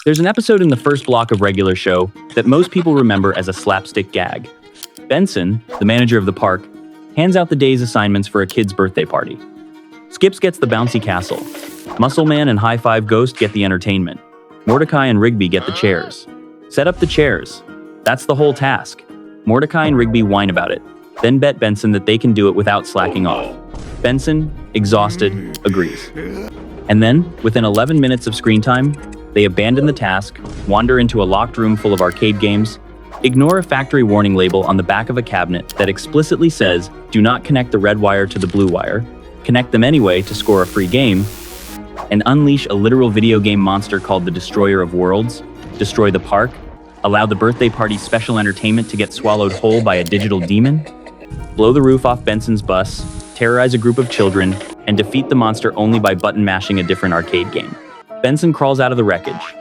There's an episode in the first block of regular show that most people remember as a slapstick gag. Benson, the manager of the park, hands out the day's assignments for a kid's birthday party. Skips gets the bouncy castle. Muscle Man and High Five Ghost get the entertainment. Mordecai and Rigby get the chairs. Set up the chairs. That's the whole task. Mordecai and Rigby whine about it, then bet Benson that they can do it without slacking off. Benson, exhausted, agrees. And then, within 11 minutes of screen time, they abandon the task, wander into a locked room full of arcade games, ignore a factory warning label on the back of a cabinet that explicitly says, "Do not connect the red wire to the blue wire," connect them anyway to score a free game, and unleash a literal video game monster called the Destroyer of Worlds, destroy the park, allow the birthday party special entertainment to get swallowed whole by a digital demon, blow the roof off Benson's bus, terrorize a group of children, and defeat the monster only by button mashing a different arcade game. Benson crawls out of the wreckage.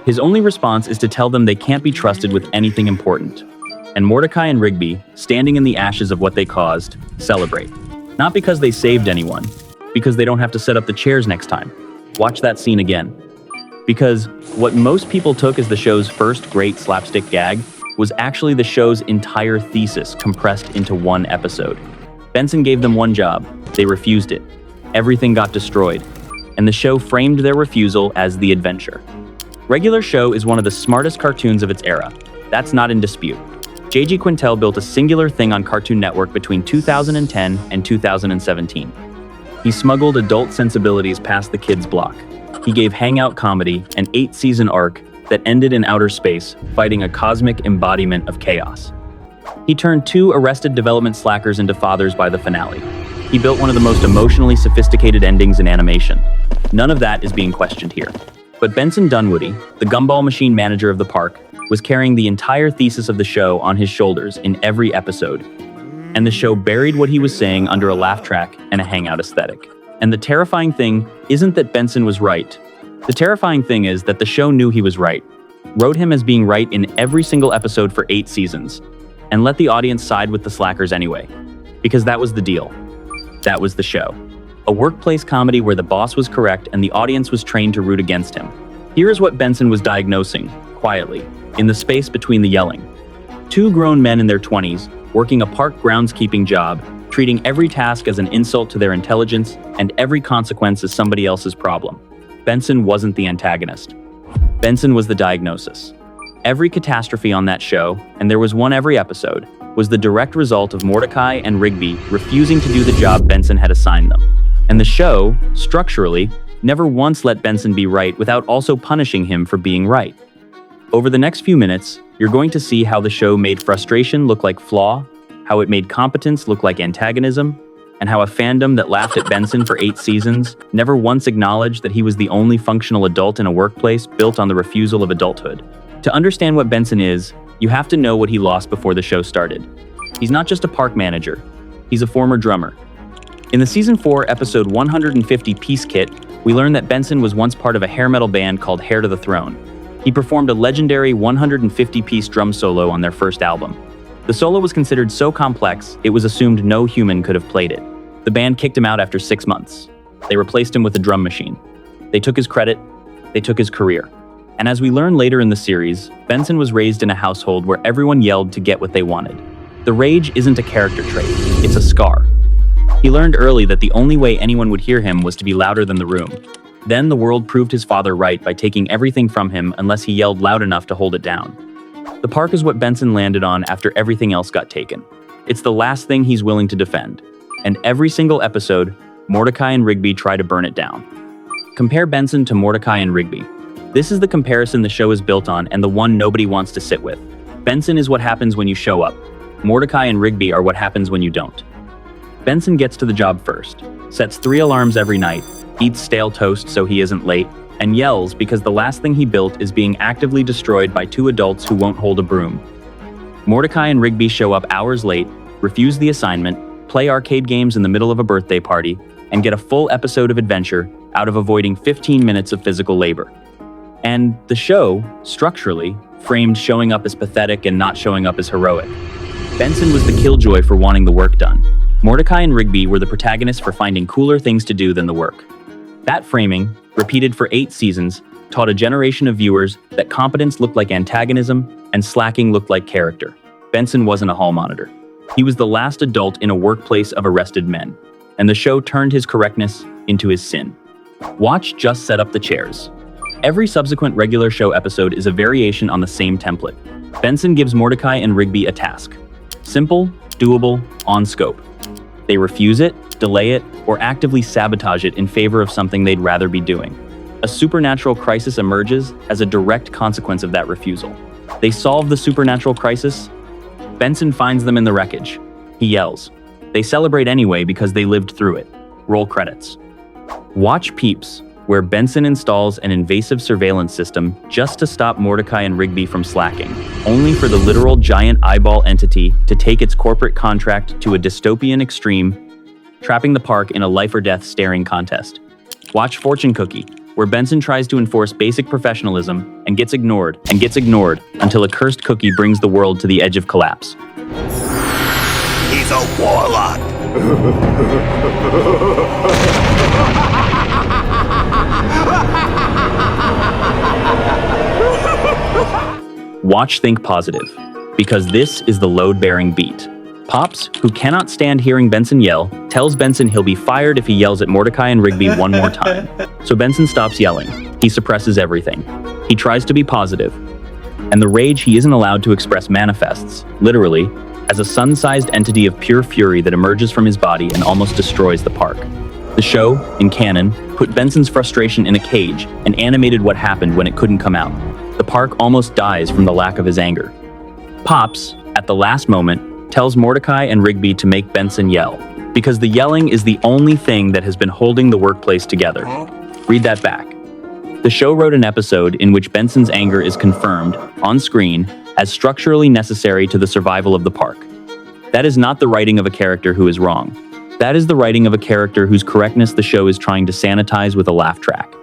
His only response is to tell them they can't be trusted with anything important. And Mordecai and Rigby, standing in the ashes of what they caused, celebrate. Not because they saved anyone, because they don't have to set up the chairs next time. Watch that scene again. Because what most people took as the show's first great slapstick gag was actually the show's entire thesis compressed into one episode. Benson gave them one job. They refused it. Everything got destroyed. And the show framed their refusal as the adventure. Regular Show is one of the smartest cartoons of its era. That's not in dispute. J.G. Quintel built a singular thing on Cartoon Network between 2010 and 2017. He smuggled adult sensibilities past the kids' block. He gave hangout comedy an 8-season arc that ended in outer space, fighting a cosmic embodiment of chaos. He turned 2 Arrested Development slackers into fathers by the finale. He built one of the most emotionally sophisticated endings in animation. None of that is being questioned here. But Benson Dunwoody, the gumball machine manager of the park, was carrying the entire thesis of the show on his shoulders in every episode. And the show buried what he was saying under a laugh track and a hangout aesthetic. And the terrifying thing isn't that Benson was right. The terrifying thing is that the show knew he was right, wrote him as being right in every single episode for 8 seasons, and let the audience side with the slackers anyway. Because that was the deal. That was the show. A workplace comedy where the boss was correct and the audience was trained to root against him. Here is what Benson was diagnosing, quietly, in the space between the yelling. 2 grown men in their 20s, working a park groundskeeping job, treating every task as an insult to their intelligence and every consequence as somebody else's problem. Benson wasn't the antagonist. Benson was the diagnosis. Every catastrophe on that show, and there was one every episode, was the direct result of Mordecai and Rigby refusing to do the job Benson had assigned them. And the show, structurally, never once let Benson be right without also punishing him for being right. Over the next few minutes, you're going to see how the show made frustration look like flaw, how it made competence look like antagonism, and how a fandom that laughed at Benson for 8 seasons never once acknowledged that he was the only functional adult in a workplace built on the refusal of adulthood. To understand what Benson is, you have to know what he lost before the show started. He's not just a park manager, he's a former drummer. In the Season 4, Episode 150 Peace Kit, we learn that Benson was once part of a hair metal band called Heir to the Throne. He performed a legendary 150-piece drum solo on their first album. The solo was considered so complex, it was assumed no human could have played it. The band kicked him out after 6 months. They replaced him with a drum machine. They took his credit, they took his career. And as we learn later in the series, Benson was raised in a household where everyone yelled to get what they wanted. The rage isn't a character trait, it's a scar. He learned early that the only way anyone would hear him was to be louder than the room. Then the world proved his father right by taking everything from him unless he yelled loud enough to hold it down. The park is what Benson landed on after everything else got taken. It's the last thing he's willing to defend. And every single episode, Mordecai and Rigby try to burn it down. Compare Benson to Mordecai and Rigby. This is the comparison the show is built on and the one nobody wants to sit with. Benson is what happens when you show up. Mordecai and Rigby are what happens when you don't. Benson gets to the job first, sets 3 alarms every night, eats stale toast so he isn't late, and yells because the last thing he built is being actively destroyed by 2 adults who won't hold a broom. Mordecai and Rigby show up hours late, refuse the assignment, play arcade games in the middle of a birthday party, and get a full episode of adventure out of avoiding 15 minutes of physical labor. And the show, structurally, framed showing up as pathetic and not showing up as heroic. Benson was the killjoy for wanting the work done. Mordecai and Rigby were the protagonists for finding cooler things to do than the work. That framing, repeated for 8 seasons, taught a generation of viewers that competence looked like antagonism and slacking looked like character. Benson wasn't a hall monitor. He was the last adult in a workplace of arrested men, and the show turned his correctness into his sin. Watch Just Set Up the Chairs. Every subsequent regular show episode is a variation on the same template. Benson gives Mordecai and Rigby a task. Simple, doable, on scope. They refuse it, delay it, or actively sabotage it in favor of something they'd rather be doing. A supernatural crisis emerges as a direct consequence of that refusal. They solve the supernatural crisis. Benson finds them in the wreckage. He yells. They celebrate anyway because they lived through it. Roll credits. Watch Peeps, where Benson installs an invasive surveillance system just to stop Mordecai and Rigby from slacking, only for the literal giant eyeball entity to take its corporate contract to a dystopian extreme, trapping the park in a life-or-death staring contest. Watch Fortune Cookie, where Benson tries to enforce basic professionalism and gets ignored until a cursed cookie brings the world to the edge of collapse. He's a warlock! Watch Think Positive, because this is the load-bearing beat. Pops, who cannot stand hearing Benson yell, tells Benson he'll be fired if he yells at Mordecai and Rigby one more time. So Benson stops yelling. He suppresses everything. He tries to be positive. And the rage he isn't allowed to express manifests, literally, as a sun-sized entity of pure fury that emerges from his body and almost destroys the park. The show, in canon, put Benson's frustration in a cage and animated what happened when it couldn't come out. The park almost dies from the lack of his anger. Pops, at the last moment, tells Mordecai and Rigby to make Benson yell, because the yelling is the only thing that has been holding the workplace together. Read that back. The show wrote an episode in which Benson's anger is confirmed, on screen, as structurally necessary to the survival of the park. That is not the writing of a character who is wrong. That is the writing of a character whose correctness the show is trying to sanitize with a laugh track.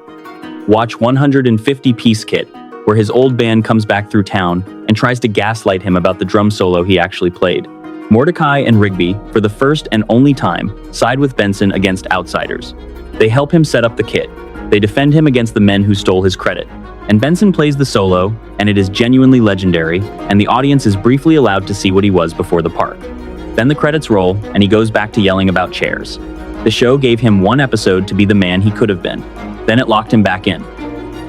Watch 150 Piece Kit, where his old band comes back through town and tries to gaslight him about the drum solo he actually played. Mordecai and Rigby, for the first and only time, side with Benson against outsiders. They help him set up the kit. They defend him against the men who stole his credit. And Benson plays the solo, and it is genuinely legendary, and the audience is briefly allowed to see what he was before the park. Then the credits roll, and he goes back to yelling about chairs. The show gave him one episode to be the man he could have been. Then it locked him back in.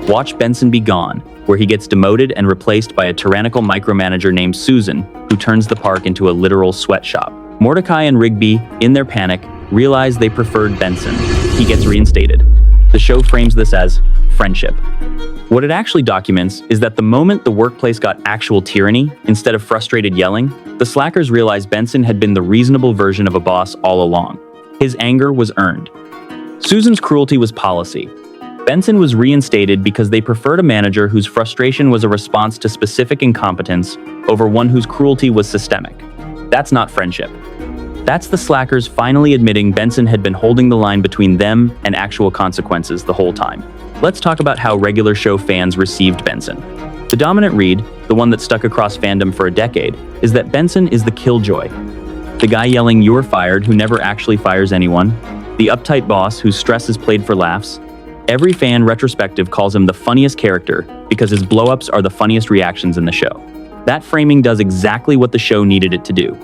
Watch Benson Be Gone, where he gets demoted and replaced by a tyrannical micromanager named Susan, who turns the park into a literal sweatshop. Mordecai and Rigby, in their panic, realize they preferred Benson. He gets reinstated. The show frames this as friendship. What it actually documents is that the moment the workplace got actual tyranny, instead of frustrated yelling, the slackers realized Benson had been the reasonable version of a boss all along. His anger was earned. Susan's cruelty was policy. Benson was reinstated because they preferred a manager whose frustration was a response to specific incompetence over one whose cruelty was systemic. That's not friendship. That's the slackers finally admitting Benson had been holding the line between them and actual consequences the whole time. Let's talk about how regular show fans received Benson. The dominant read, the one that stuck across fandom for a decade, is that Benson is the killjoy. The guy yelling "you're fired" who never actually fires anyone, the uptight boss whose stress is played for laughs. Every fan retrospective calls him the funniest character because his blow-ups are the funniest reactions in the show. That framing does exactly what the show needed it to do.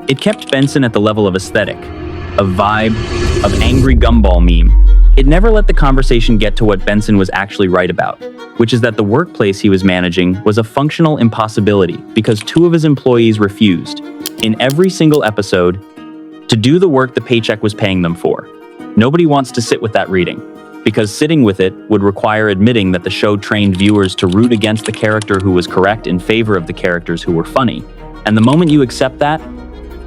It kept Benson at the level of aesthetic, of vibe, of angry gumball meme. It never let the conversation get to what Benson was actually right about, which is that the workplace he was managing was a functional impossibility because two of his employees refused, in every single episode, to do the work the paycheck was paying them for. Nobody wants to sit with that reading, because sitting with it would require admitting that the show trained viewers to root against the character who was correct in favor of the characters who were funny. And the moment you accept that,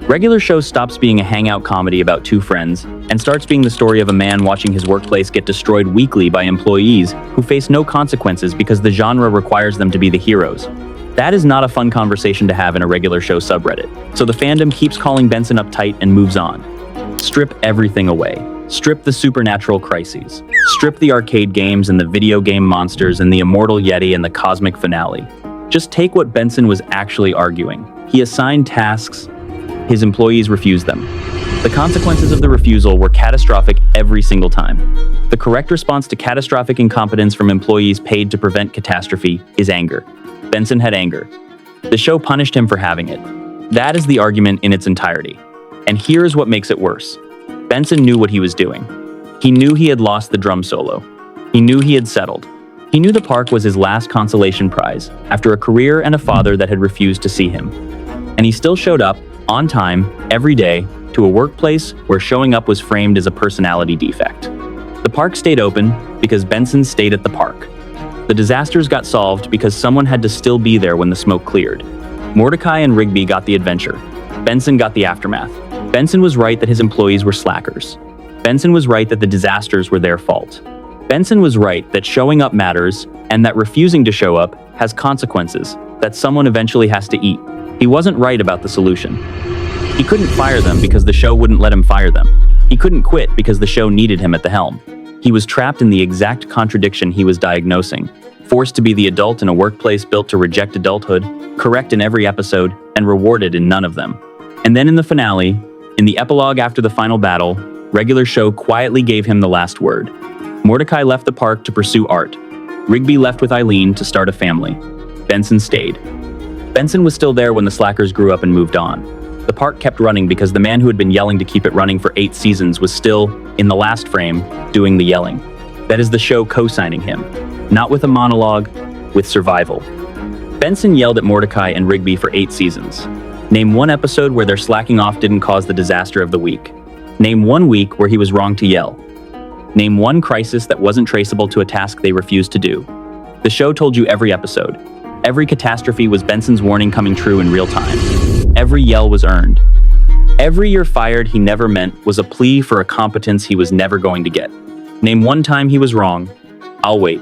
regular show stops being a hangout comedy about two friends and starts being the story of a man watching his workplace get destroyed weekly by employees who face no consequences because the genre requires them to be the heroes. That is not a fun conversation to have in a regular show subreddit. So the fandom keeps calling Benson uptight and moves on. Strip everything away. Strip the supernatural crises. Strip the arcade games and the video game monsters and the immortal Yeti and the cosmic finale. Just take what Benson was actually arguing. He assigned tasks. His employees refused them. The consequences of the refusal were catastrophic every single time. The correct response to catastrophic incompetence from employees paid to prevent catastrophe is anger. Benson had anger. The show punished him for having it. That is the argument in its entirety. And here is what makes it worse. Benson knew what he was doing. He knew he had lost the drum solo. He knew he had settled. He knew the park was his last consolation prize after a career and a father that had refused to see him. And he still showed up, on time, every day, to a workplace where showing up was framed as a personality defect. The park stayed open because Benson stayed at the park. The disasters got solved because someone had to still be there when the smoke cleared. Mordecai and Rigby got the adventure. Benson got the aftermath. Benson was right that his employees were slackers. Benson was right that the disasters were their fault. Benson was right that showing up matters and that refusing to show up has consequences that someone eventually has to eat. He wasn't right about the solution. He couldn't fire them because the show wouldn't let him fire them. He couldn't quit because the show needed him at the helm. He was trapped in the exact contradiction he was diagnosing, forced to be the adult in a workplace built to reject adulthood, correct in every episode, and rewarded in none of them. And then in the finale, in the epilogue after the final battle, regular show quietly gave him the last word. Mordecai left the park to pursue art. Rigby left with Eileen to start a family. Benson stayed. Benson was still there when the slackers grew up and moved on. The park kept running because the man who had been yelling to keep it running for 8 seasons was still, in the last frame, doing the yelling. That is the show co-signing him. Not with a monologue, with survival. Benson yelled at Mordecai and Rigby for 8 seasons. Name one episode where their slacking off didn't cause the disaster of the week. Name one week where he was wrong to yell. Name one crisis that wasn't traceable to a task they refused to do. The show told you every episode. Every catastrophe was Benson's warning coming true in real time. Every yell was earned. Every "you're fired" he never meant was a plea for a competence he was never going to get. Name one time he was wrong. I'll wait.